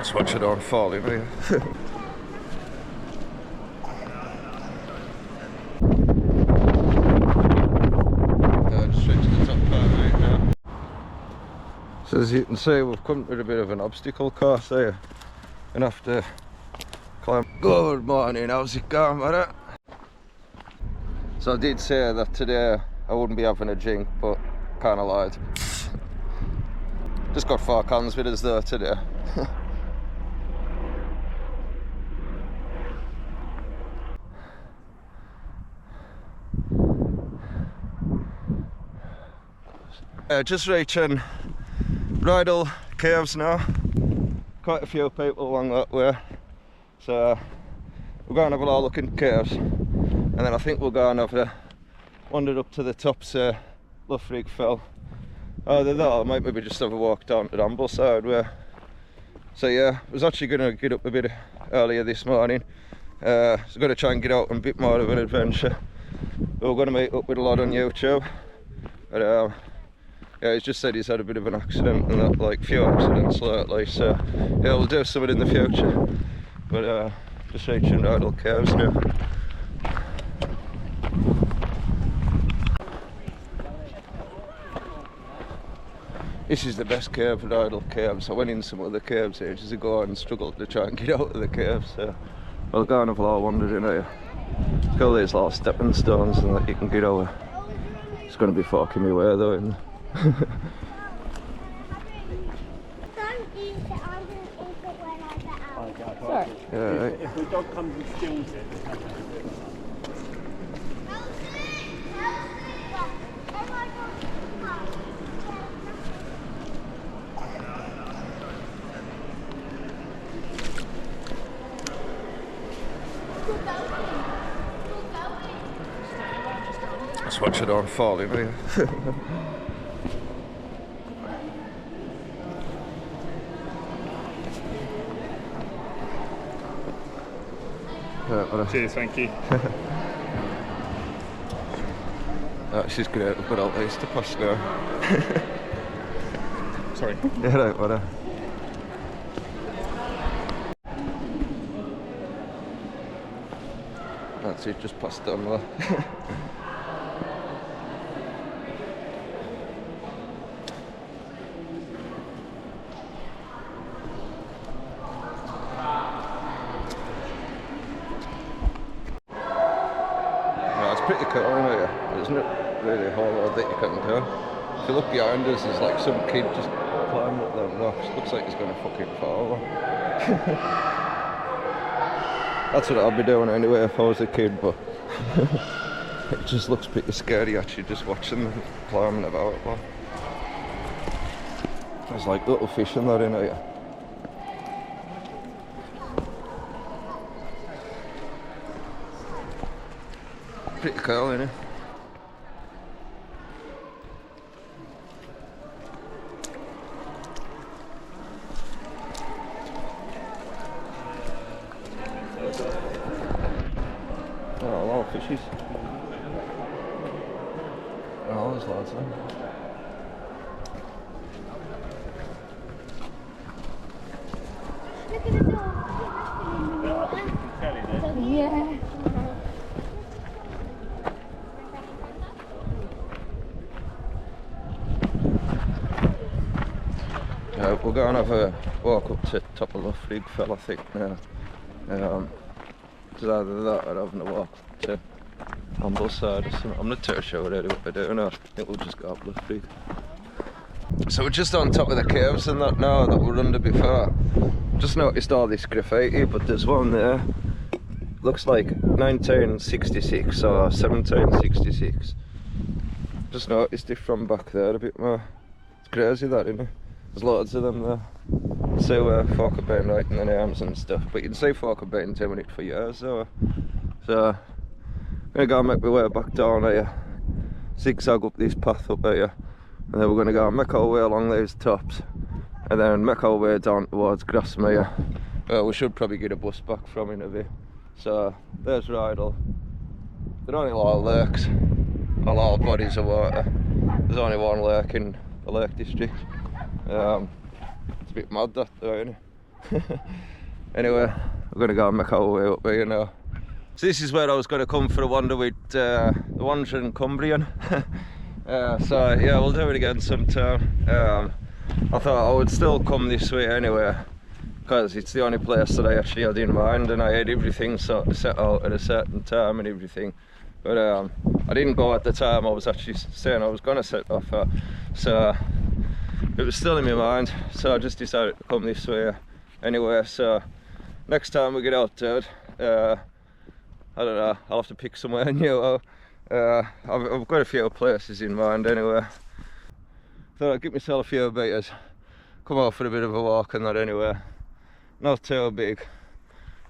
Just watch it on falling here. So as you can see, we've come to a bit of an obstacle course here. Gonna have to climb. Good morning, how's it going, mate? So I did say that today I wouldn't be having a drink, but kinda lied. Just got 4 cans with us though today. Just reaching Rydal Caves now. Quite a few people along that way. So we're going to have a look in caves. And then I think we'll go and have a wander up to the tops of Loughrig Fell. Either that, or might maybe just have a walk down to the Ambleside way. So yeah, I was actually going to get up a bit earlier this morning. So I'm going to try and get out on a bit more of an adventure. But we're going to meet up with a lot on YouTube. But yeah, he's just said he's had a bit of an accident and that, like few accidents lately. So yeah, we'll do something in the future. But just reaching Rydal Caves now. This is the best cave of Rydal Caves. I went in some other caves ages ago and struggled to try and get out of the caves. So I'll go and have a lot of wanders in here. It's got these little stepping stones and that you can get over. It's going to be fucking me way though. Isn't it? Sorry. Yeah, right. If the dog comes and steals it, Just watch it on falling here. cheers, thank you. She's great, we've got all these to pass now. Sorry. Yeah, right, whatever. That's it, just passed on there. Pretty cool, isn't it? There's not really a whole lot that you can do. If you look behind us, there's like some kid just climbing up them rocks. Looks like he's gonna fucking fall over. That's what I'd be doing anyway if I was a kid, but it just looks pretty scary actually just watching them climbing about. Like. There's like little fish in there in here. Pretty cool, isn't it? Oh, a lot of fishies. Oh, there's lots of them. Look at the dog. Yeah. We'll go and have a walk up to top of Loughrig Fell, I think now. It's either that or having a walk to Ambleside or something. I'm not too sure really what we're doing now. I think we'll just go up Loughrig. So we're just on top of the caves and that now that we were under before. Just noticed all this graffiti, but there's one there. Looks like 1966 or 1766. Just noticed it from back there a bit more. It's crazy that, isn't it? There's loads of them there. See where folk have been writing their names and stuff, but you can see folk have been doing it for years though. So I'm gonna go and make my way back down here, zigzag up this path up here, and then we're gonna go and make our way along these tops, and then make our way down towards Grasmere. We should probably get a bus back from in a bit. So there's Rydal. There are only a lot of lakes, a lot of bodies of water. There's only one lake in the Lake District. It's a bit mad that though, isn't it? Anyway, we're gonna go and make our way up here now. So this is where I was gonna come for a wander with the Wandering Cumbrian. So yeah, we'll do it again sometime. I thought I would still come this way anyway, because it's the only place that I actually had in mind, and I had everything sort of set out at a certain time and everything. But I didn't go at the time I was actually saying I was gonna set off at, so it was still in my mind. So I just decided to come this way anyway. So next time we get out there, I don't know, I'll have to pick somewhere new. I've got a few places in mind anyway. Thought I'd give myself a few beaters, come out for a bit of a walk and that anyway. Not too big,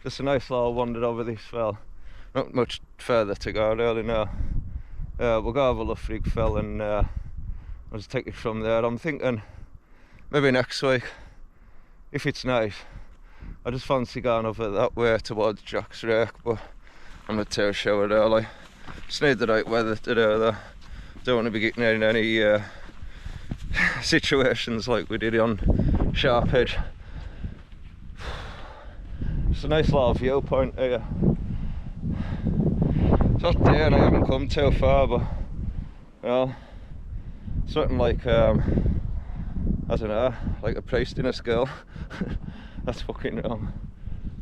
just a nice little wander over this fell. Not much further to go really now. We'll go over loughrig fell and I'll just take it from there. I'm thinking maybe next week, if it's nice. I just fancy going over that way towards Jack's Rake, but I'm not too sure really. Just need the right weather to do that. Don't want to be getting in any situations like we did on Sharp Edge. It's a nice little viewpoint here. It's hot day and I haven't come too far, but well, something like I don't know, like a priest in a skull. That's fucking wrong.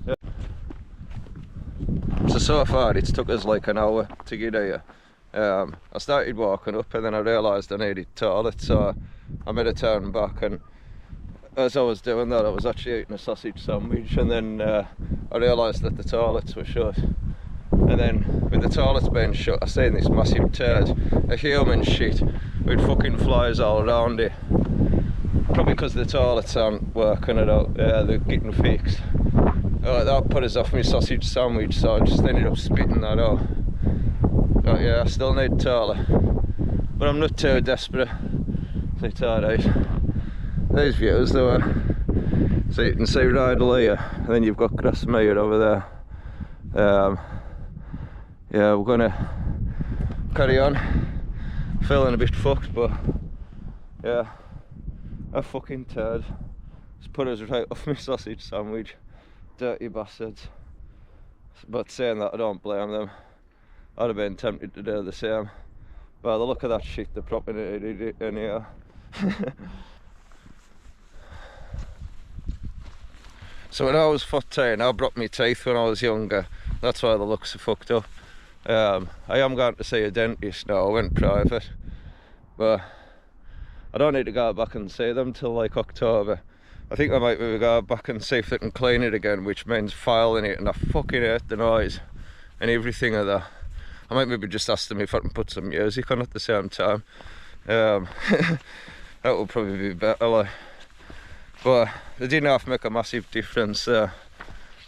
Yeah. So far it's took us like an hour to get here. I started walking up and then I realised I needed toilet, so I made a turn back, and as I was doing that I was actually eating a sausage sandwich, and then I realised that the toilets were shut. And then with the toilets being shut, I seen this massive turd, a human shit with fucking flies all around it. Probably because the toilets aren't working it out, they're getting fixed. That put us off my sausage sandwich, so I just ended up spitting that out. But yeah, I still need toilet, but I'm not too desperate, so it's alright. These views though, so you can see Rydal here, and then you've got Grasmere over there. Yeah, we're gonna carry on. Feeling a bit fucked, but yeah, a fucking turd. Just put us right off my sausage sandwich. Dirty bastards. But saying that, I don't blame them. I'd have been tempted to do the same. By the look of that shit, they're propping it in here. So when I was 14, I broke my teeth when I was younger. That's why the looks are fucked up. I am going to see a dentist now. I went private, but I don't need to go back and see them till like October. I think I might maybe go back and see if they can clean it again, which means filing it, and I fucking hate the noise and everything of that. I might maybe just ask them if I can put some music on at the same time. That would probably be better, like. But they didn't have to make a massive difference there.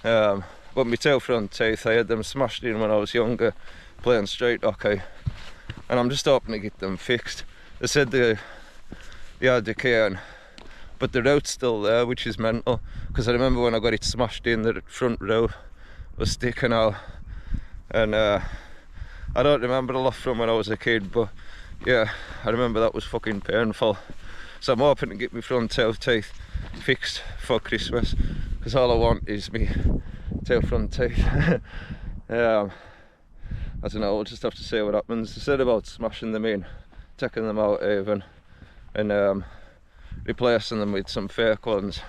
But my two front teeth, I had them smashed in when I was younger, playing street hockey, and I'm just hoping to get them fixed. They said they are decaying, but the root's still there, which is mental, because I remember when I got it smashed in, the front root was sticking out, and I don't remember a lot from when I was a kid, but yeah, I remember that was fucking painful. So I'm hoping to get my front two teeth fixed for Christmas, because all I want is me two front teeth. I don't know, we'll just have to see what happens. They said about smashing them in, taking them out even, and replacing them with some fake ones.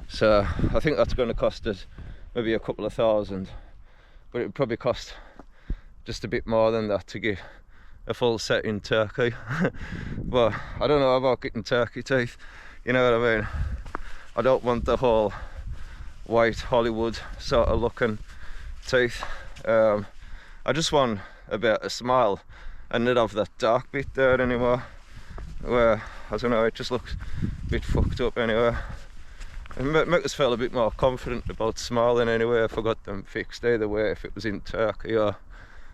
So I think that's going to cost us maybe a couple of thousand, but it would probably cost just a bit more than that to get a full set in Turkey. But I don't know about getting turkey teeth, you know what I mean? I don't want the whole white Hollywood sort of looking teeth. I just want a bit of smile and not have that dark bit there anymore, where, I don't know, it just looks a bit fucked up anyway. It make us feel a bit more confident about smiling anyway if I got them fixed, either way, if it was in Turkey or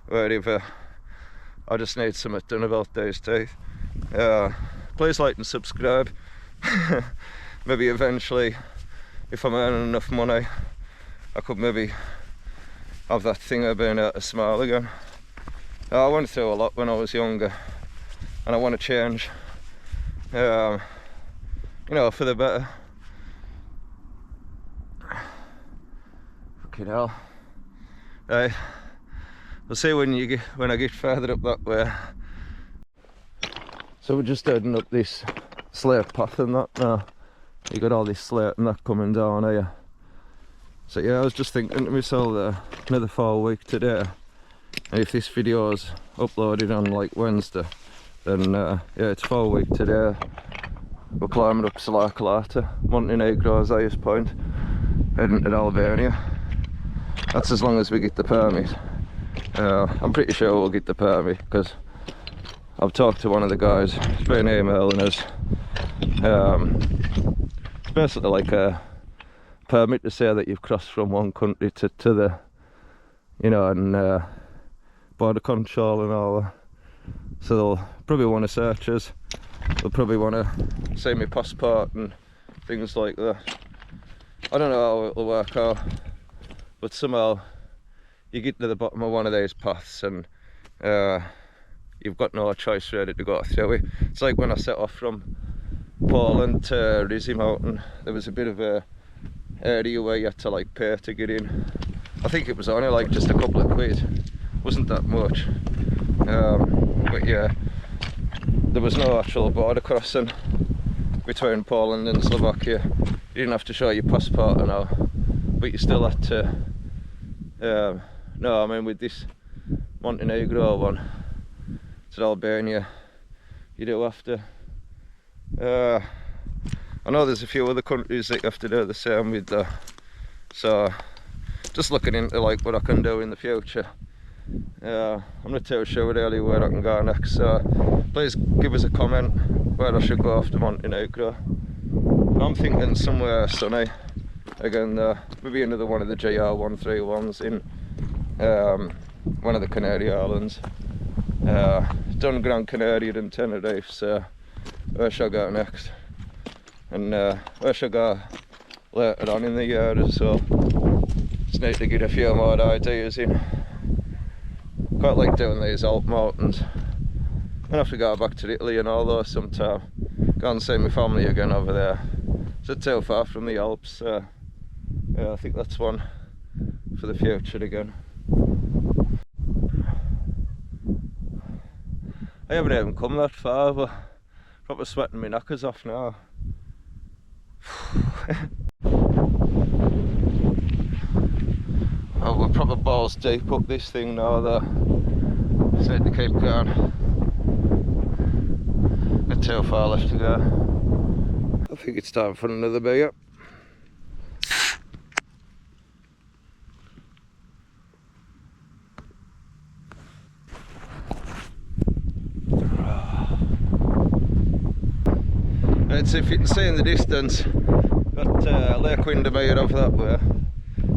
wherever. I just need something done about those teeth. Please like and subscribe. Maybe eventually, if I'm earning enough money, I could maybe have that thing of being able to smile again. I went through a lot when I was younger, and I want to change, you know, for the better. Fucking hell. Right. We'll see when I get further up that way. So we're just heading up this slate path and that now. You got all this slate and that coming down here. So yeah, I was just thinking to myself another 4 week today. And if this video is uploaded on like Wednesday, then yeah, it's 4 week today. We're climbing up Salacalata, Montenegro's highest point, heading to Albania. That's as long as we get the permit. I'm pretty sure we'll get the permit because I've talked to one of the guys. He's been emailing us. It's basically like a permit to say that you've crossed from one country to the, you know, and border control and all that. So they'll probably want to search us. They'll probably want to see my passport and things like that. I don't know how it'll work out, but somehow you get to the bottom of one of these paths and you've got no choice really to go through it. It's like when I set off from Poland to Rizzi Mountain, there was a bit of a area where you had to like pay to get in. I think it was only like just a couple of quid, wasn't that much. But yeah, there was no actual border crossing between Poland and Slovakia. You didn't have to show your passport and all, but you still had to no, I mean with this Montenegro one to Albania, you do have to. I know there's a few other countries that you have to do the same with though. So just looking into like what I can do in the future. I'm not too sure really where I can go next, so please give us a comment where I should go after Montenegro. I'm thinking somewhere sunny again, maybe another one of the GR131s in one of the Canary Islands. Done Gran Canaria and Tenerife, so where shall I go next? And where shall I go later on in the year as well? Just need to get a few more ideas in. Quite like doing these Alp mountains. I'm gonna have to go back to Italy and all those sometime. Go and see my family again over there. It's not too far from the Alps, so yeah, I think that's one for the future again. I haven't even come that far, but proper sweating my knackers off now. Oh, we're proper balls deep up this thing now though. Just need to keep going. Not too far left to go. I think it's time for another beer. Right, so if you can see in the distance, got Lake Windermere over that way.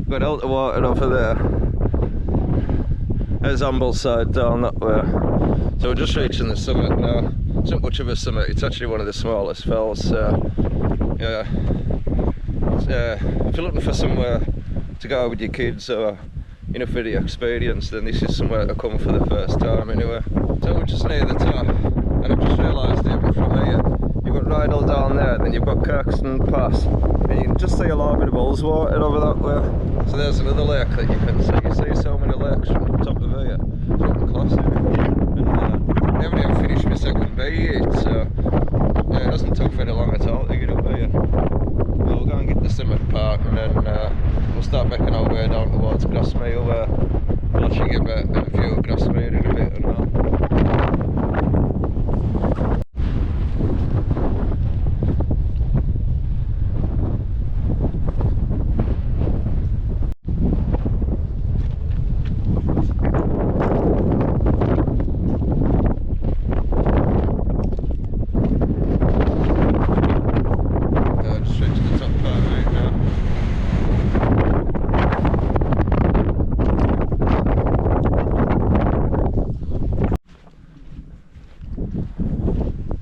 Got out of water over there. There's Ambleside down that way. So we're just reaching the summit now. It's not much of a summit, it's actually one of the smallest fells. So yeah, if you're looking for somewhere to go with your kids or enough of the experience, then this is somewhere to come for the first time anyway. So we're just near the top, and I've just realised even from here, you've got Rydal down there, then you've got Kirkstone Pass, and you can just see a little bit of Ullswater over that way. So there's another lake that you can see. You see so many lakes from the top of here. It's fucking classic. And I haven't even finished my second bee yet, so yeah, it doesn't take very long at all to get up here. Well, we'll go and get the summit part, and then we'll start making our way down towards Grasmere, where we'll actually get a view of Grasmere in a bit and all.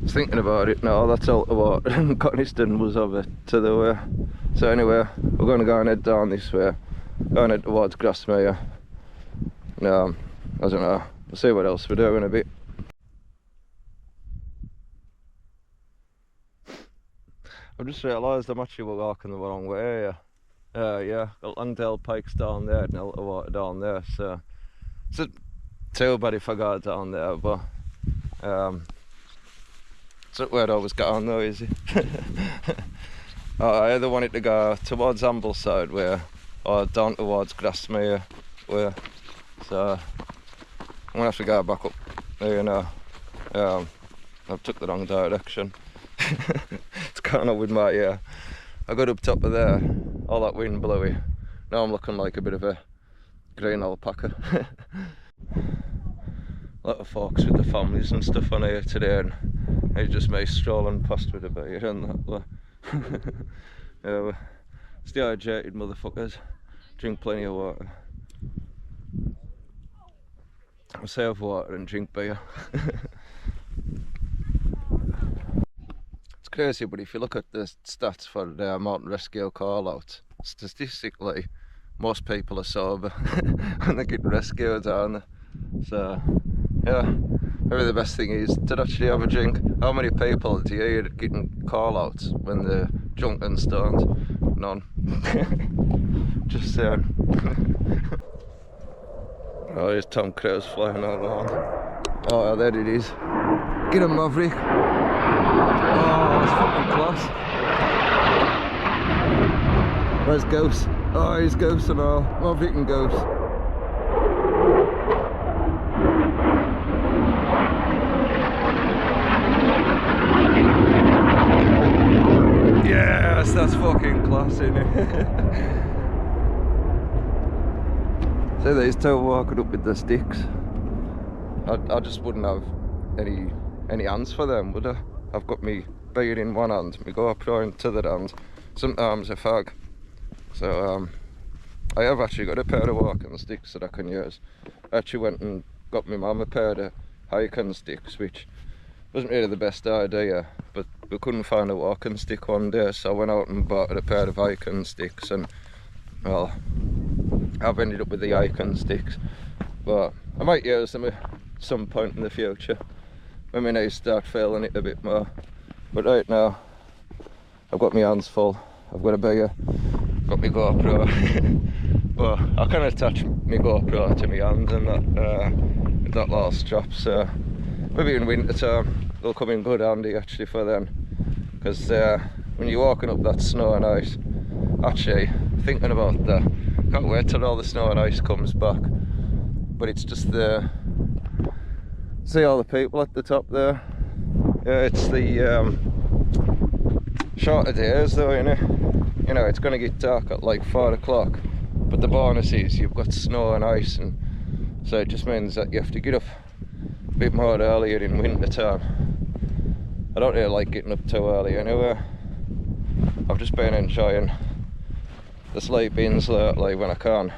Thinking about it now, that's out of water and Coniston was over to the way. So anyway, we're going to go and head down this way, going head towards Grasmere. I don't know, we'll see what else we do in a bit. I've just realised I'm actually walking the wrong way here. Yeah, got Langdale pikes down there and a lot of water down there, so it's not too bad if I go down there, but it's not where I always get on though, is it? I either wanted to go towards Ambleside way or down towards Grasmere way, so I'm gonna have to go back up there now. I've took the wrong direction. It's kind of with my I got up top of there, all that wind blowy. Now I'm looking like a bit of a green alpaca. A lot of folks with the families and stuff on here today, and it's just me strolling past with a beer and that. It's the hydrated motherfuckers. Drink plenty of water. I save water and drink beer. It's crazy, but if you look at the stats for the mountain rescue call out, statistically most people are sober when they get rescued, aren't they? So yeah, maybe the best thing is to actually have a drink. How many people do you hear getting call outs when they're drunk and stoned? None. Just saying. Oh, there's Tom Cruise flying all around. Oh, there it is. Get him, Maverick. Oh, that's fucking class. Where's Ghost? Oh, he's Ghost and all. Maverick and Ghost. Yes, that's fucking class, isn't it? So these two walking up with the sticks. I just wouldn't have any hands for them, would I? I've got me beer in one hand, my GoPro in the other hand, sometimes a fag. So I have actually got a pair of walking sticks that I can use. I actually went and got my mum a pair of hiking sticks, which wasn't really the best idea, but we couldn't find a walking stick one day, so I went out and bought a pair of hiking sticks, and well, I've ended up with the hiking sticks, but I might use them at some point in the future when my knees start feeling it a bit more. But right now I've got my hands full. I've got a beer, got my GoPro. But I can attach my GoPro to my hand and that little strap, so maybe in winter time they'll come in good handy actually for then, because when you're walking up that snow and ice, actually thinking about that, can't wait till all the snow and ice comes back. But it's just see all the people at the top there. Yeah, it's the shorter days though, you know, it's going to get dark at like 4 o'clock, but the bonus is you've got snow and ice, and so it just means that you have to get up a bit more earlier in winter time. I don't really like getting up too early anyway. I've just been enjoying the sleep-ins lately when I can.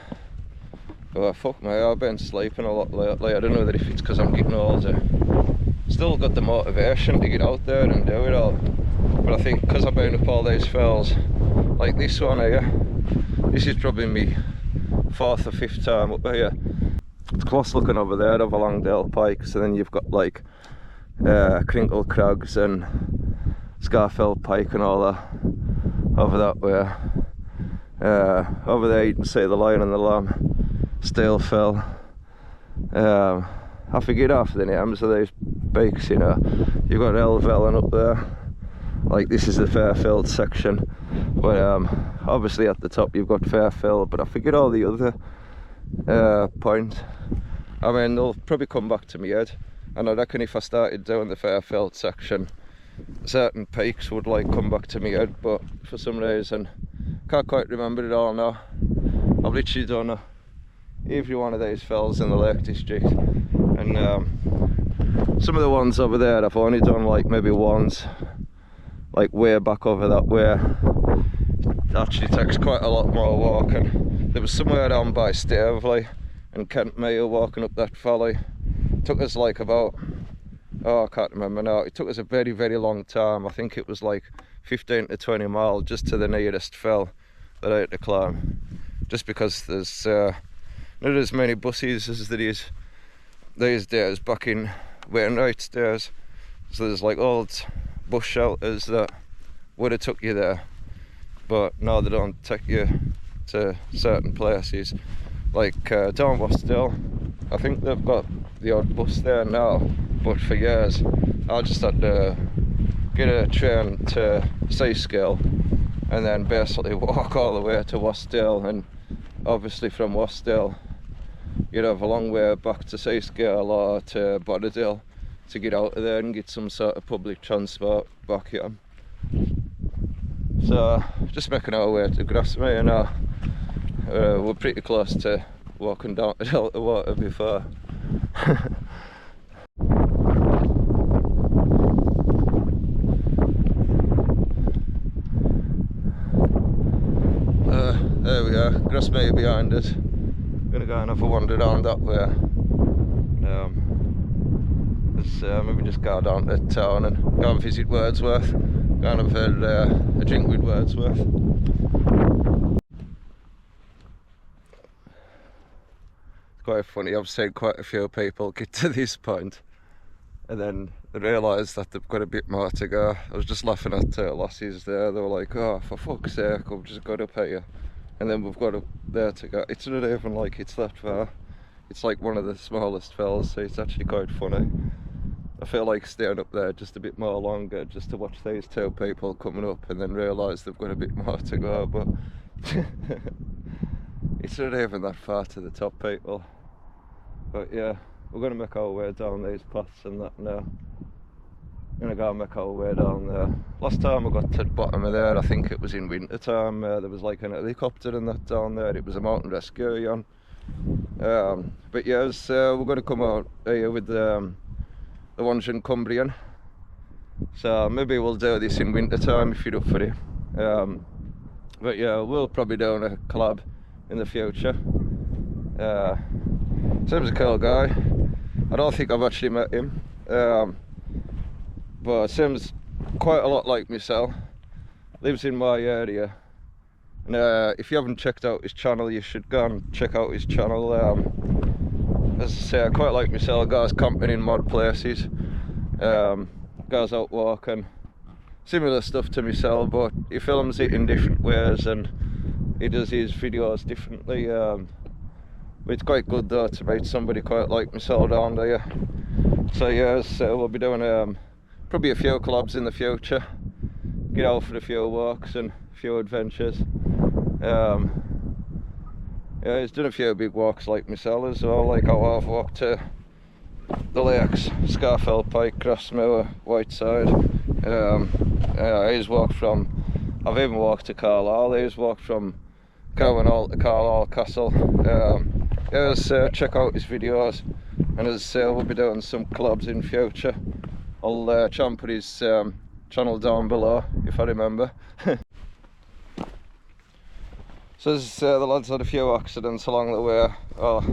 But fuck me, I've been sleeping a lot lately. I don't know if it's because I'm getting older. Still got the motivation to get out there and do it all. But I think because I've been up all these fells, like this one here, this is probably me 4th or 5th time up here. It's close looking over there over Langdale Pikes, and then you've got like Crinkle Crags and Scarfell Pike and all that over that way. Over there you can see the Lion and the Lamb, Stalefell. I forget half the names of these peaks, you know. You've got Elvellen up there, like this is the Fairfield section, but obviously at the top you've got Fairfield, but I forget all the other points. I mean, they'll probably come back to me head, and I reckon if I started doing the Fairfield section, certain peaks would like come back to me head, but for some reason can't quite remember it all now. I've literally done every one of these fells in the Lake District, and some of the ones over there I've only done like maybe once, like way back over that way. It actually takes quite a lot more walking. There was somewhere down by Staveley and Kentmere walking up that valley. It took us like about, oh I can't remember now, it took us a very very long time. I think it was like 15 to 20 miles just to the nearest fell that I had to climb, just because there's not as many buses as there is these days back in Wainwright's days. So there's like old bus shelters that would have took you there, but now they don't take you to certain places, like down Wasdale. I think they've got the odd bus there now, but for years I just had to get a train to Seascale and then basically walk all the way to Wasdale, and obviously from Wasdale you'd have a long way back to Seascale or to Bodderdale to get out of there and get some sort of public transport back here. So just making our way to Grasmere now. We're pretty close to walking down to Delta Water before. There we are, Grasmere behind us. Gonna go and have a wander down that way. Maybe just go down to town and go and visit Wordsworth. Go and have a drink with Wordsworth. It's quite funny, I've seen quite a few people get to this point and then realise that they've got a bit more to go. I was just laughing at lassies there, they were like, oh, for fuck's sake, I've just got up here. And then we've got up there to go. It's not even like it's that far. It's like one of the smallest fells, so it's actually quite funny. I feel like staying up there just a bit more longer just to watch these two people coming up and then realise they've got a bit more to go, but it's not even that far to the top, people. But yeah, we're going to make our way down these paths and that now. We're going to go and make our way down there. Last time I got to the bottom of there, I think it was in winter time, there was like an helicopter and that down there. It was a mountain rescue on. But yes, we're going to come out here with the ones in Cumbrian, so maybe we'll do this in winter time if you're up for it. But yeah, we'll probably do a collab in the future. Seems a cool guy. I don't think I've actually met him, but seems quite a lot like myself. Lives in my area, and if you haven't checked out his channel, you should go and check out his channel. As I say, I quite like myself, goes camping in mod places, goes out walking, similar stuff to myself, but he films it in different ways and he does his videos differently. But it's quite good though to meet somebody quite like myself down there. So yes, we'll be doing probably a few collabs in the future, get out for a few walks and a few adventures. Yeah, he's done a few big walks like myself as well, like how I've walked to the lakes, Scafell Pike, Grasmere, Whiteside. He's walked from, I've even walked to Carlisle, he's walked from Cowan to Carlisle Castle. Check out his videos, and as I say, we'll be doing some collabs in future. I'll try and put his channel down below if I remember. So as the lads had a few accidents along the way. Oh,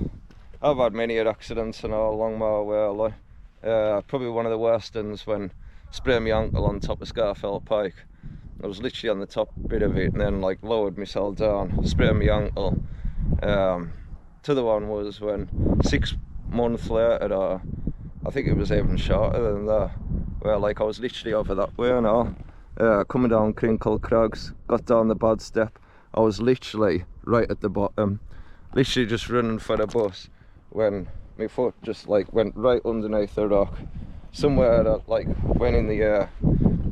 I've had many accidents and all along my way. Like, probably one of the worst ones when I sprained my ankle on top of Scafell Pike. I was literally on the top bit of it and then like lowered myself down, sprained my ankle. The other one was when 6 months later, or I think it was even shorter than that, where like I was literally over that way and all, coming down Crinkle Crags, got down the bad step. I was literally right at the bottom, literally just running for the bus, when my foot just like went right underneath the rock, somewhere that like went in the air,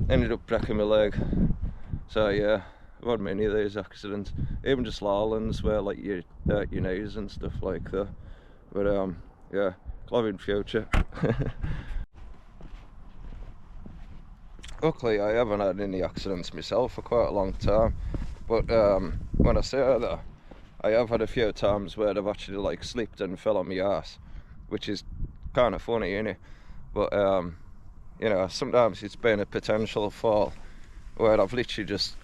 ended up breaking my leg. So yeah, I've had many of these accidents, even just slalams where like you hurt your knees and stuff like that. But yeah, club in future. Luckily I haven't had any accidents myself for quite a long time, but when I say that, I have had a few times where I've actually like slipped and fell on my ass, which is kind of funny, innit? But you know, sometimes it's been a potential fall where I've literally just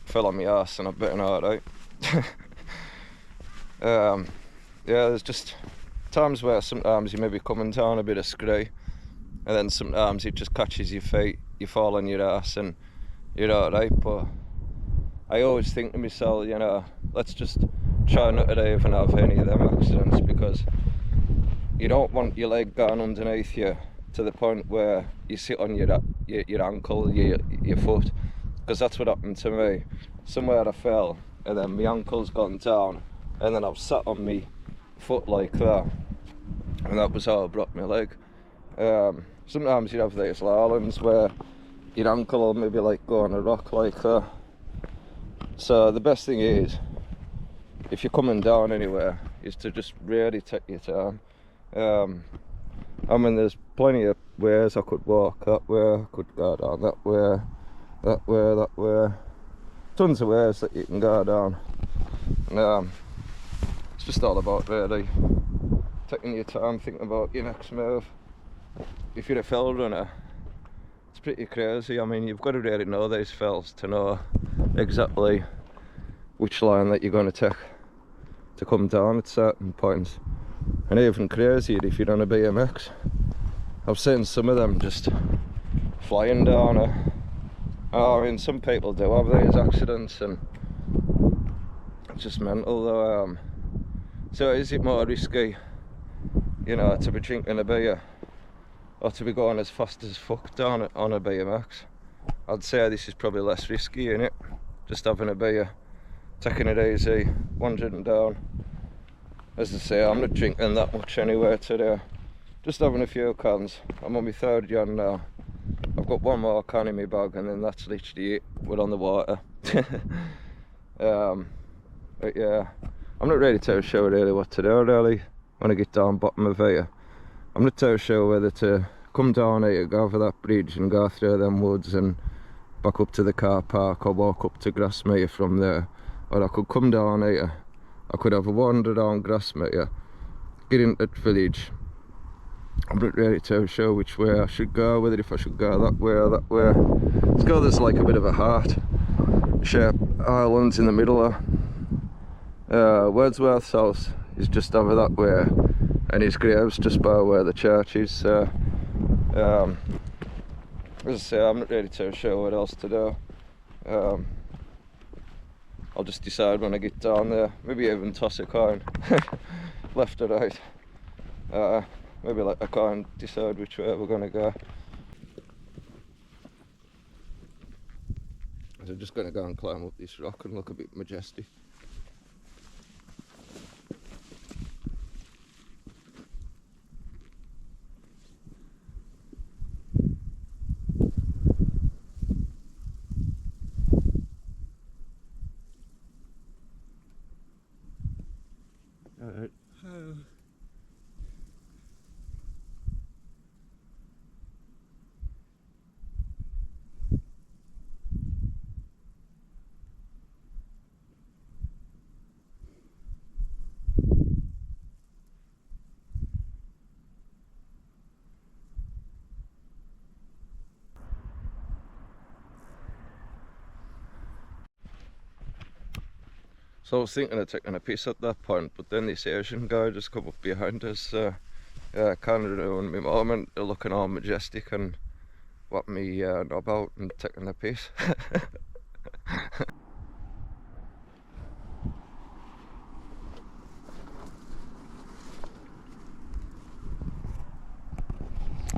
fell on my ass and I've been alright. Yeah, there's just times where sometimes you may be coming down a bit of scree, and then sometimes it just catches your feet, you fall on your ass and you're alright. But I always think to myself, you know, let's just try not to even have any of them accidents, because you don't want your leg going underneath you to the point where you sit on your ankle, your foot, because that's what happened to me. Somewhere I fell and then my ankle's gone down, and then I've sat on my foot like that, and that was how I broke my leg. Sometimes you have these slalom's where your ankle will maybe like go on a rock like that. So the best thing is, if you're coming down anywhere, is to just really take your time. I mean, there's plenty of ways I could walk. That way, I could go down that way, that way, that way. Tons of ways that you can go down. It's just all about really taking your time, thinking about your next move. If you're a fell runner, it's pretty crazy. I mean, you've got to really know these fells to know exactly which line that you're going to take to come down at certain points. And even crazier if you're on a BMX. I've seen some of them just flying down it. I mean, some people do have these accidents, and it's just mental though. So is it more risky, you know, to be drinking a beer or to be going as fast as fuck down it on a BMX? I'd say this is probably less risky, innit? Just having a beer, taking it easy, wandering down. As I say, I'm not drinking that much anyway today. Just having a few cans. I'm on my third jan now. I've got one more can in my bag, and then that's literally it. We're on the water. But yeah, I'm not really too sure really what to do really when I get down bottom of here. I'm not too sure whether to come down here, go over that bridge and go through them woods and back up to the car park, or walk up to Grasmere from there. Or I could come down here. I could have a wander down Grasmere, get into the village. I'm not really too sure which way I should go, whether if I should go that way or that way. It's got this like a bit of a heart shaped island in the middle there. Wordsworth's house is just over that way, and his grave's just by where the church is. So, as I say, I'm not really too sure what else to do. I'll just decide when I get down there. Maybe even toss a coin, left or right. Maybe let a coin decide which way we're gonna go. So I'm just gonna go and climb up this rock and look a bit majestic. Alright. So I was thinking of taking a piss at that point, but then this Asian guy just come up behind us. Yeah, kind of ruined my moment, looking all majestic and what me knob out and taking a piss.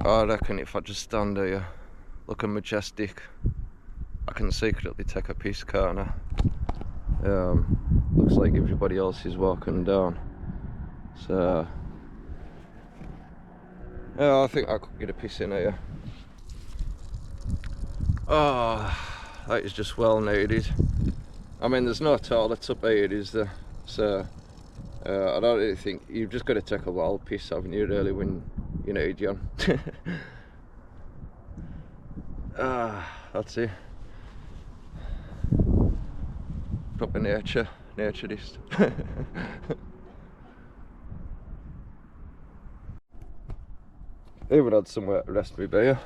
I reckon if I just stand here looking majestic, I can secretly take a piss, can't I? Looks like everybody else is walking down, so yeah, I think I could get a piss in here. Oh, that is just well needed. I mean, there's no toilets up here, is there? So I don't really think you've just got to take a wild piss, haven't you, really, when you need one. That's it. Proper naturist. Even had somewhere to rest my beer.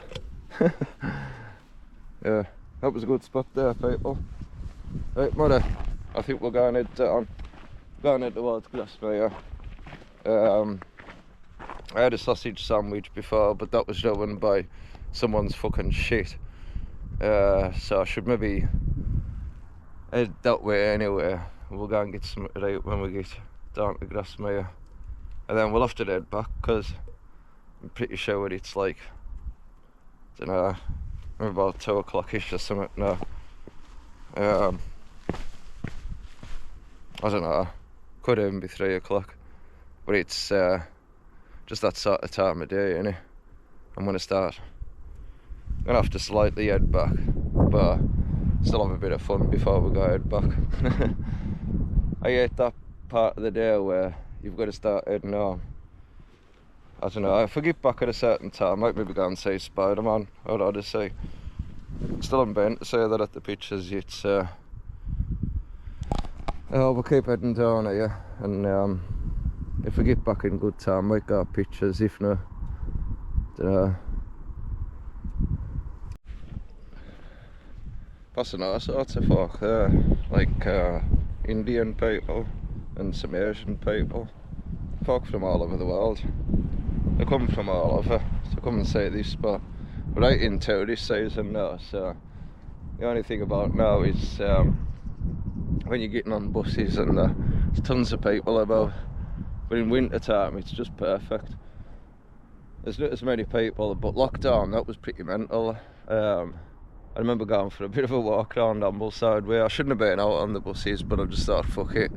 Yeah, that was a good spot there, people. Right, mother, I think we're going to head down. Going head towards Grasmere. I had a sausage sandwich before, but that was ruined by someone's fucking shit. So I should maybe head that way anyway. We'll go and get something to eat when we get down to Grasmere, and then we'll have to head back because I'm pretty sure what it's like. I don't know, about 2 o'clock-ish or something now. I don't know, could even be 3 o'clock, but it's just that sort of time of day, innit? I'm gonna have to slightly head back, but still have a bit of fun before we go head back. I hate that part of the day where you've got to start heading home. I don't know, if I get back at a certain time, I might maybe go and see Spider-Man or Odyssey. Still haven't been to say that at the pictures yet, so we'll keep heading down here, and if we get back in good time, might go pictures, if not, dunno. Passing all sorts of folk there, like Indian people and some Asian people, folk from all over the world. They come from all over to come and see this spot. We're right in tourist season now, so the only thing about now is when you're getting on buses and there's tons of people about, but in winter time it's just perfect. There's not as many people, but lockdown, that was pretty mental. I remember going for a bit of a walk around Ambleside way. I shouldn't have been out on the buses, but I just thought, fuck it,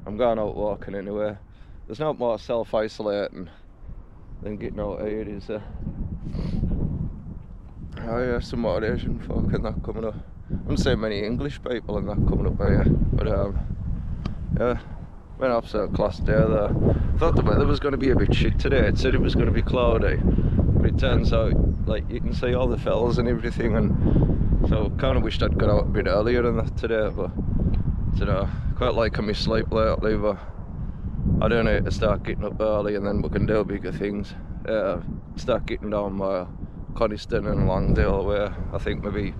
I'm going out walking anyway. There's not more self-isolating than getting out here, is there? Oh yeah, some more Asian folk and that coming up. I haven't seen many English people and that coming up here, but yeah, went off so class day there. Thought the weather was going to be a bit shit today. It said it was going to be cloudy, but it turns out, like, you can see all the fells and everything, and so kind of wished I'd got out a bit earlier than that today, but you know, quite liking my sleep lately, but I do need to start getting up early and then we can do bigger things. Start getting down my Coniston and Langdale way, I think maybe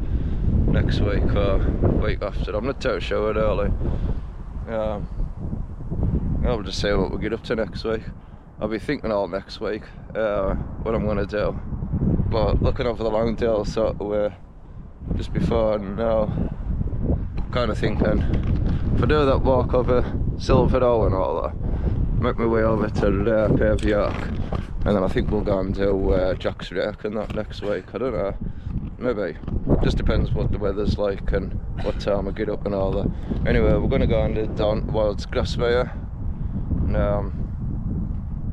next week or week after. I'm not too sure early. I'll just see what we get up to next week. I'll be thinking all next week what I'm going to do, but looking over the Langdale sort of way just before now, kind of thinking if I do that walk over Silverdoe and all that, make my way over to Pave York, and then I think we'll go and do Jack's Rake and that next week. I don't know, maybe, just depends what the weather's like and what time I get up and all that. Anyway, we're going to go down towards Grasmere, and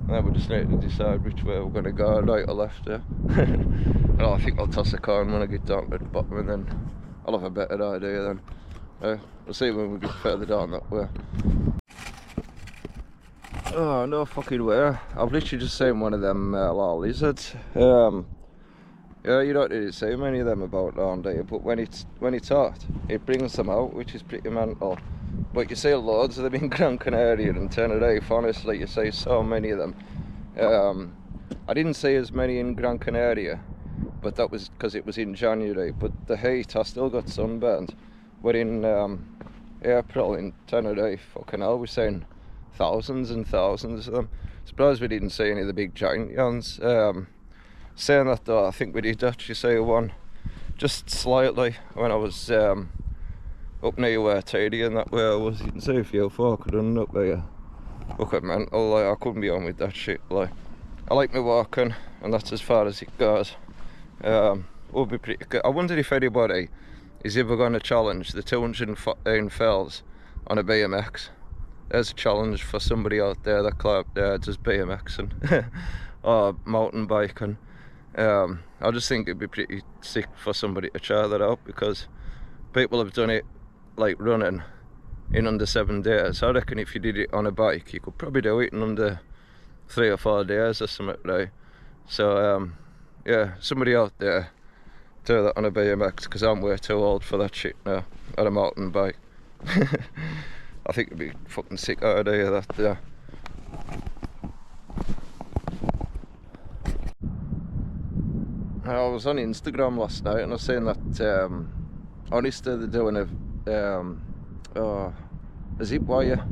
then we just need to decide which way we're going to go, right or left there. And I think I'll toss a coin when I get down to the bottom, and then I'll have a better idea then. We'll see when we get further down that way. Oh, no fucking way. I've literally just seen one of them little lizards. Yeah, you don't really see many of them about down there, but when it's hot, it brings them out, which is pretty mental. But you see loads of them in Gran Canaria and Tenerife, honestly, you see so many of them. I didn't see as many in Gran Canaria, but that was because it was in January, but the heat, I still got sunburned. But in April in Tenerife, fucking hell, we're seeing thousands and thousands of them. Surprised we didn't see any of the big giant ones. Saying that though, I think we did actually see one just slightly when I was up near where Teddy and that way I was. You can see a few folk running up there. Look at mental, like, I couldn't be on with that shit. Like, I like my walking and that's as far as it goes. Would be pretty good. I wondered if anybody is ever going to challenge the 214 fells on a BMX. There's a challenge for somebody out there that does BMXing or mountain biking. I just think it'd be pretty sick for somebody to try that out, because people have done it like running in under 7 days. I reckon if you did it on a bike, you could probably do it in under 3 or 4 days or something, right? So yeah, somebody out there do that on a BMX, because I'm way too old for that shit now, on a mountain bike. I think it'd be fucking sick idea that. I was on Instagram last night and I was saying that honestly they're doing a zip wire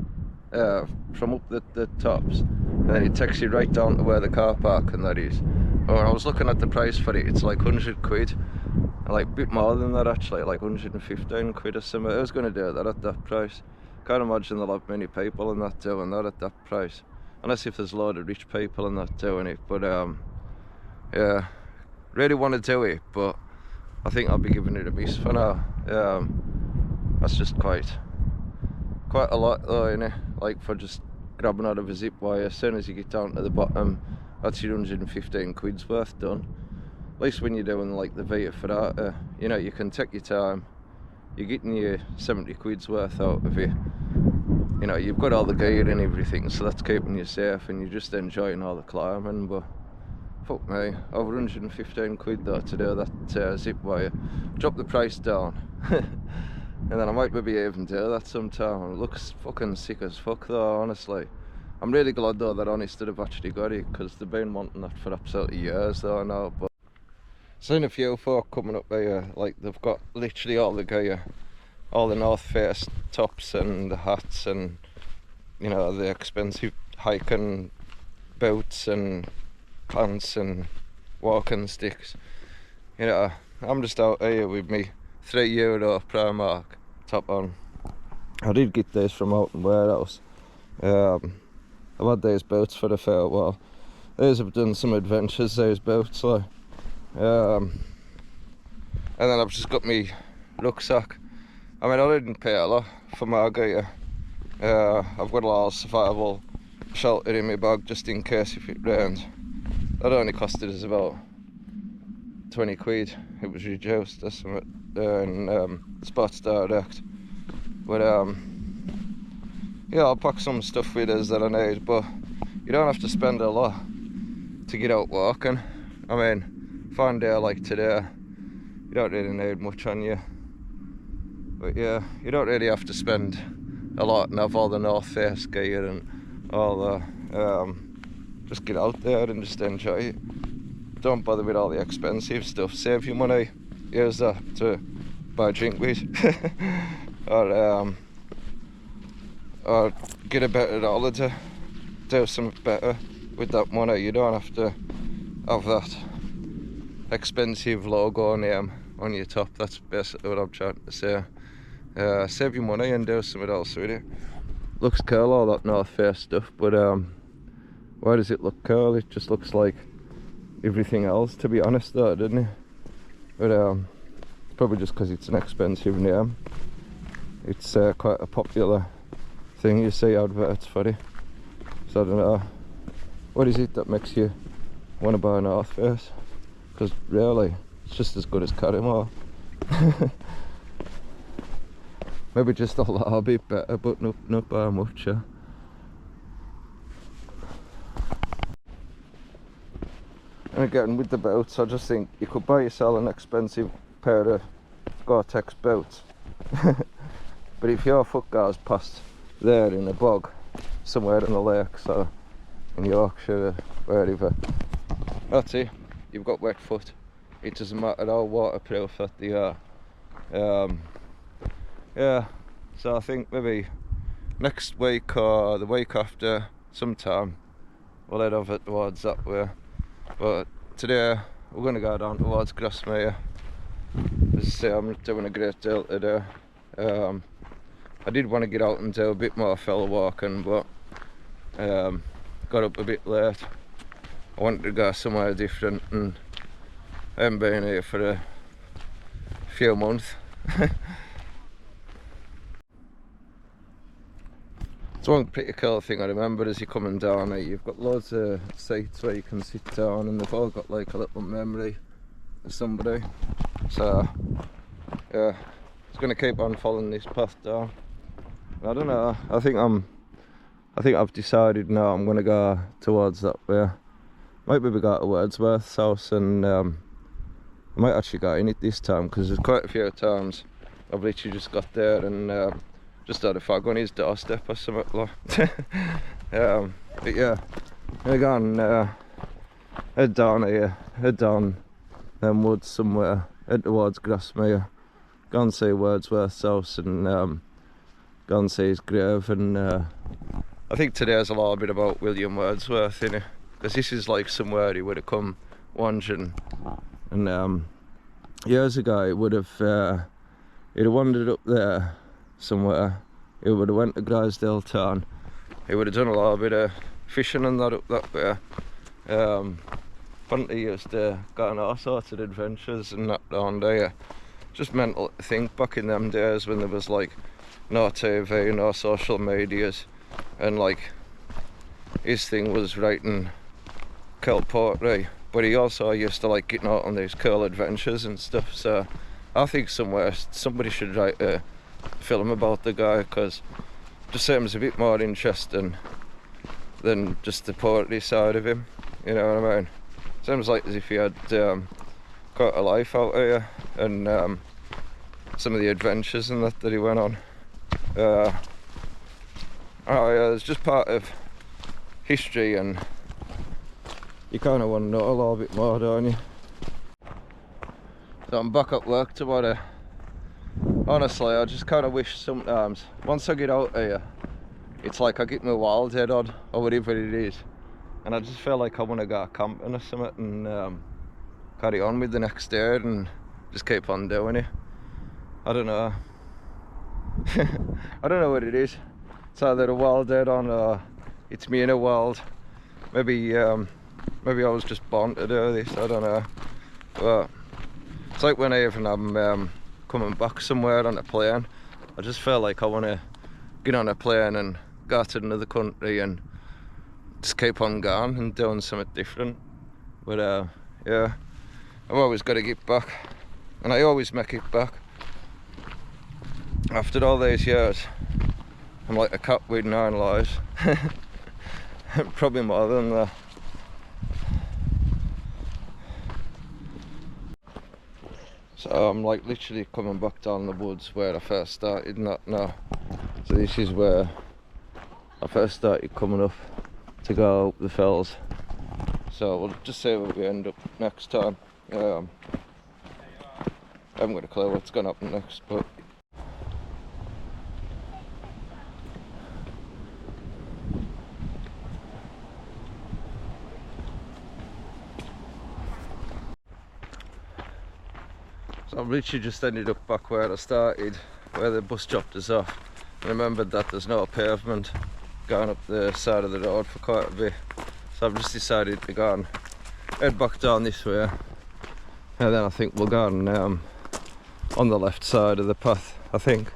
from up the tops, and then it takes you right down to where the car park and that is. Oh, and I was looking at the price for it, it's like 100 quid, and like a bit more than that actually, like 115 quid or something. I was going to do that at that price. Can't imagine there'll have many people and that doing that at that price, unless if there's a load of rich people and that doing it. But yeah, really want to do it, but I think I'll be giving it a miss for now. That's just quite quite a lot though, innit? Like for just grabbing out of a zip wire. As soon as you get down to the bottom, that's your 115 quid's worth done. At least when you're doing like the Via Ferrata, you know, you can take your time. You're getting your 70 quid's worth out of it. You know, you've got all the gear and everything, so that's keeping you safe, and you're just enjoying all the climbing. But fuck me, over 115 quid though to do that zip wire. Drop the price down. And then I might maybe even do that sometime. It looks fucking sick as fuck though, honestly. I'm really glad though that Honest have actually got it, because they've been wanting that for absolutely years though, I know. But seen a few folk coming up here, like they've got literally all the gear, all the North Face tops and the hats and, you know, the expensive hiking boots and pants and walking sticks. You know, I'm just out here with me €3 Primark top on. I did get these from out in warehouse. I've had these boots for a fair while. These have done some adventures, these boots, like. And then I've just got me rucksack. I mean, I didn't pay a lot for my gear. I've got a lot of survival shelter in my bag just in case if it rains. That only costed us about 20 quid. It was reduced or something in Spots Direct. But yeah, I'll pack some stuff with us that I need, but you don't have to spend a lot to get out walking. I mean, fine day like today, you don't really need much on you. But yeah, you don't really have to spend a lot and have all the North Face gear and all the just get out there and just enjoy it. Don't bother with all the expensive stuff. Save your money, use that to buy a drink with. Or get a better holiday, do something better with that money. You don't have to have that expensive logo name on your top. That's basically what I'm trying to say. Save your money and do something else with it. Looks cool, all that North Face stuff, but why does it look cool? It just looks like everything else, to be honest though, doesn't it? But it's probably just because it's an expensive name. It's quite a popular thing, you see adverts for it. So I don't know, what is it that makes you want to buy a North Face? Because really, it's just as good as Carrimore. Maybe just a little bit better, but not by much, yeah. And again, with the boots, I just think you could buy yourself an expensive pair of Gore-Tex boots. But if your foot goes past there in a bog, somewhere in the lake, so in Yorkshire, wherever, that's it, you've got wet foot. It doesn't matter how waterproof that they are. Yeah, so I think maybe next week or the week after, sometime, we'll head over towards that way. But today, we're going to go down towards Grasmere. As I say, I'm not doing a great deal today. I did want to get out and do a bit more fella walking, but got up a bit late. I wanted to go somewhere different, and I haven't been here for a few months. It's one pretty cool thing I remember as you're coming down here. You've got loads of seats where you can sit down, and they've all got like a little memory of somebody. So yeah, it's going to keep on following this path down. I don't know, I think I've decided now I'm going to go towards that way. Might maybe go to Wordsworth's house, and I might actually go in it this time, because there's quite a few times I've literally just got there and just had a fag on his doorstep or something like. But yeah, I'm going to head down here, head down them woods somewhere, head towards Grasmere, go and see Wordsworth's house, and go and see his grave. And I think today's a little bit about William Wordsworth, innit? Because this is like somewhere he would have come wandering, and years ago he would have he'd have wandered up there somewhere. He would have went to Grisdale town. He would have done a little bit of fishing and that up that way. Apparently he used to go on all sorts of adventures and that down there. Just mental to think back in them days when there was like no TV, no social medias, and like his thing was writing Kilt poetry, but he also used to like getting out on these cool adventures and stuff. So I think somebody should write a film about the guy, because it just seems a bit more interesting than just the poetry side of him, you know what I mean? Seems like as if he had quite a life out here, and some of the adventures and that he went on. Oh yeah, it's just part of history, and you kind of want to know a little bit more, don't you? So I'm back at work tomorrow. Honestly, I just kind of wish sometimes, once I get out here, it's like I get my wild head on, or whatever it is, and I just feel like I want to go camping or something and carry on with the next day and just keep on doing it. I don't know. I don't know what it is. It's either a wild head on or it's me in a world. Maybe I was just born to do this, I don't know. But it's like whenever I'm coming back somewhere on a plane, I just feel like I want to get on a plane and go to another country and just keep on going and doing something different. But yeah, I've always got to get back, and I always make it back. After all these years, I'm like a cat with 9 lives. Probably more than that. So I'm like literally coming back down the woods where I first started, not now. So this is where I first started coming up to go up the fells. So we'll just see where we end up next time. I haven't got a clue what's going to happen next, but so I've literally just ended up back where I started, where the bus dropped us off, and remembered that there's no pavement going up the side of the road for quite a bit. So I've just decided to go and head back down this way, and then I think we'll go on the left side of the path, I think.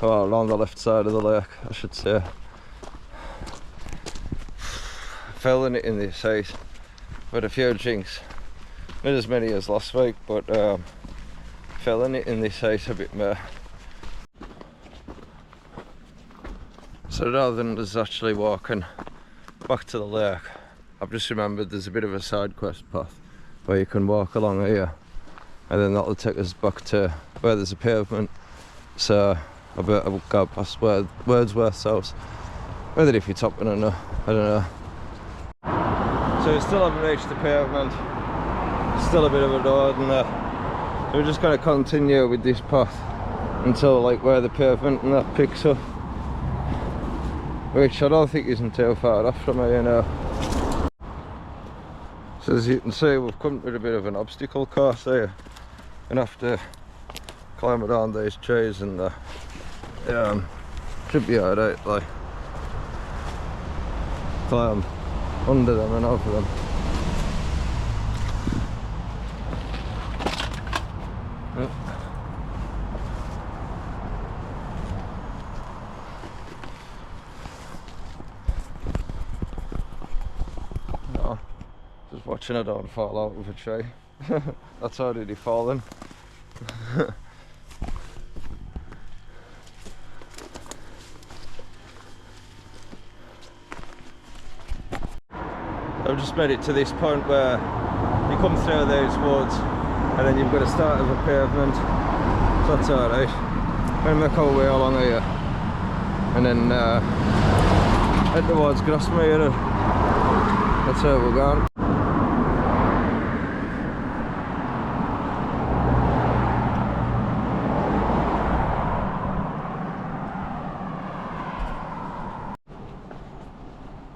Well, on the left side of the lake, I should say. Fell in it in this ice, but a few drinks. Not as many as last week, but fell in it in this ice a bit more. So rather than just actually walking back to the lake, I've just remembered there's a bit of a side quest path where you can walk along here, and then that'll take us back to where there's a pavement. So I bet I will go past Wordsworth's house. Whether if you're topping or not, I don't know. So we still haven't reached the pavement. Still a bit of a road and that. So we're just going to continue with this path until like where the pavement and that picks up, which I don't think isn't too far off from here, you know. So as you can see, we've come to a bit of an obstacle course here, and have to climb around these trees and should be alright, like climb under them and over them. Yep. No, just watching I don't fall out of a tree. That's already fallen. I've just made it to this point where you come through these woods and then you've got to start with a pavement, so that's alright. We're going to make our way along here and then head towards Grasmere. That's where we're going.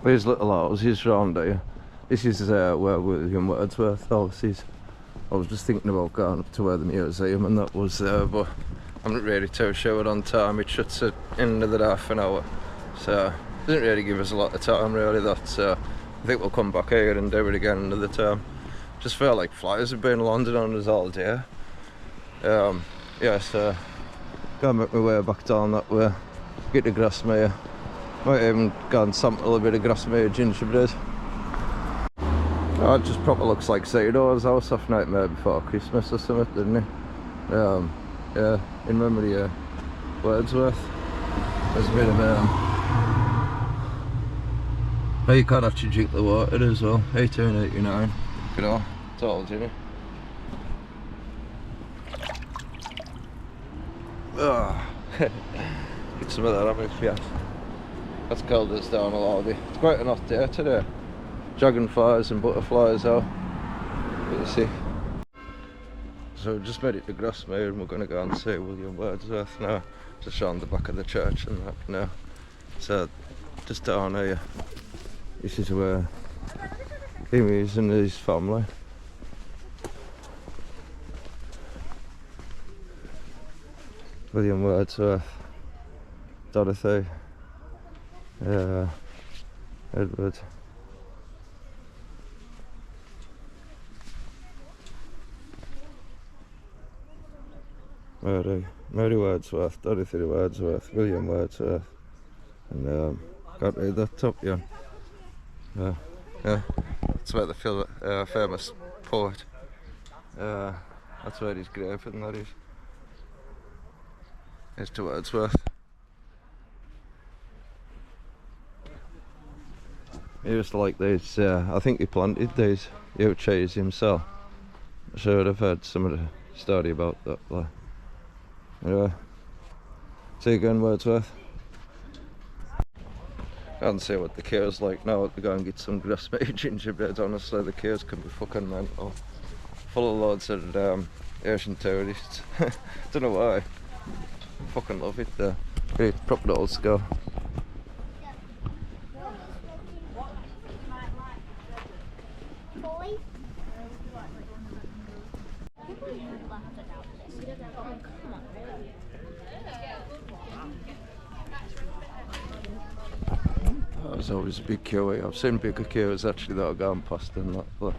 These little houses round here. This is where William Wordsworth's house is. I was just thinking about going up to where the museum and that was there, but I'm not really too sure on time. It shuts at end of the half an hour, so it doesn't really give us a lot of time really, that. So I think we'll come back here and do it again another time. Just feel like flies have been landing on us all day. Yeah, so Gotta make my way back down that way. Get to Grasmere. Might even go and sample a bit of Grasmere gingerbread. Oh, it just proper looks like Cedar's house off Nightmare Before Christmas or something, didn't it? Yeah, in memory of Wordsworth. There's a bit of oh, you can't actually drink the water as well. 1889. You know, told you. Oh. Get some of that on me, yes. That's cold as down a lobby. It's quite a hot day today. Dragonflies and butterflies out. But you see. So we just made it to Grasmere and we're going to go and see William Wordsworth now. Just around the back of the church and that now. So just down here. This is where he is and his family. William Wordsworth, Dorothy, Edward. Mary Wordsworth, Dorothy Wordsworth, William Wordsworth, and got rid of that top, yeah. Yeah, that's where the famous poet. That's where his grave and that is. It's to Wordsworth. He used to like these, I think he planted these oak trees himself. I'm sure I've heard some of the story about that. Anyway, see you again, Wordsworth. Can't see what the queue's like now to go and get some Grasmere gingerbread. Honestly, the queues can be fucking mental. Full of loads of Asian tourists. Don't know why. Fucking love it though. Great, proper old school. There's always a big queue. I've seen bigger queues actually that are going past than that, but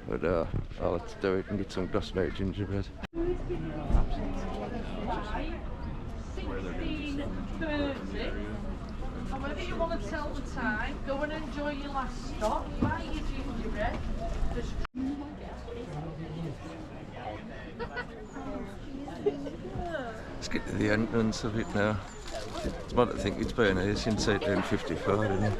let's do it and get some Grasmere gingerbread. 16:30. And whenever you want to tell the time, go and enjoy your last stop. Buy your gingerbread. Let's get to the entrance of it now. It's what I think it's been here since 1854, isn't it?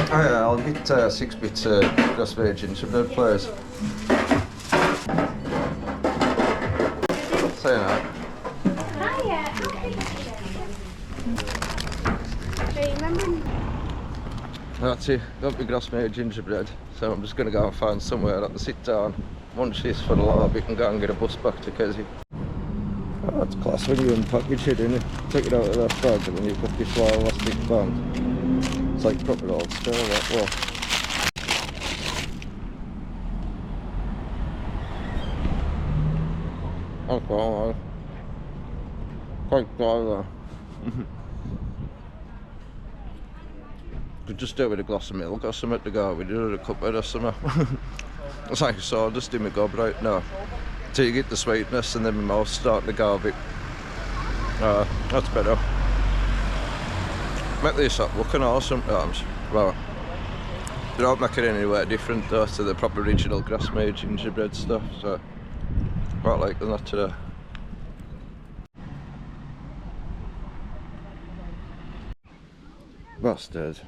Oh yeah, I'll get 6 bits Grasmere gingerbread, please. Say that. Hiya. Do you remember? That's it, got my Grasmere gingerbread, so I'm just going to go and find somewhere that to sit down, munch this for a little bit and go and get a bus back to Kessie. Oh, it's class when you unpackage it, isn't it? Take it out of that bag and then you've got this little elastic band. It's like proper old style, that well. Okay, quite dry there. Could just do it with a glass of milk or something to go with it, or a cuppa or something. It's like sawdust in my gob right now. Till you get the sweetness and then my mouth's starting to go a bit. That's better. Make these up looking awesome sometimes. Well, they don't make it anywhere different though to the proper original Grasmere gingerbread stuff, so quite like them that today. Bastard.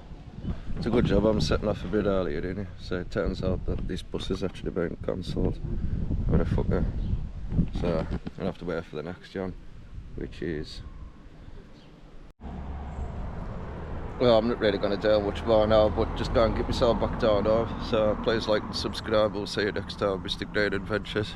It's a good job I'm setting off a bit earlier, isn't it? So it turns out that this bus has actually been cancelled. What a fucker. So I'm gonna have to wait for the next one, which is... Well, I'm not really going to do much more now, but just go and get myself back down off. So please like and subscribe. We'll see you next time, Mr. Great Adventures.